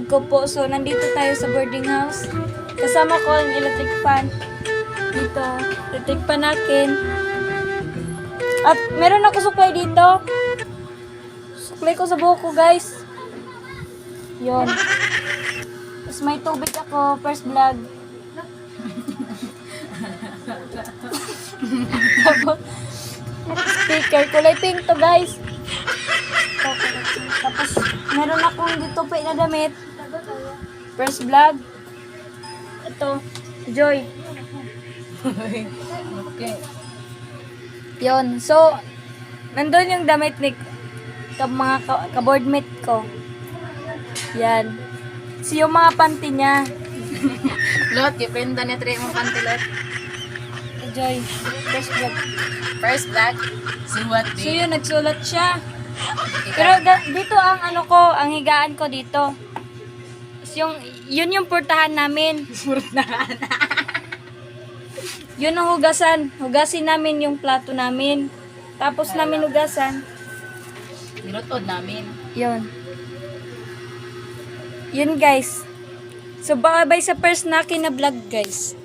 vlog ko po. So, nandito tayo sa boarding house. Kasama ko ang electric fan. Dito, electric fan natin. At meron ako suklay dito. Suklay ko sa buhok ko, guys. Yon. Tapos may tubig ako, first vlog. Tapos, sticker, kulay pink to, guys. Tapos, meron akong dito pa na damit. First vlog. Ito, Joy. Okay. Yon. So, nandun yung damit ni mga ka-boardmate ko. Yan. So, yung mga panty niya. Lot, kipinda ni Trey mong kantilot. Joy. First vlog. First vlog. Suwat So, yun, nagsulat siya. Pero dito ang ano ko, ang higaan ko dito. Yun yung purtahan namin. Purtahan. Yun ang hugasan. Hugasin namin yung plato namin. Tapos namin hugasan. Nilutod namin. Yun. Yun, guys. So, bye-bye sa first na vlog, guys.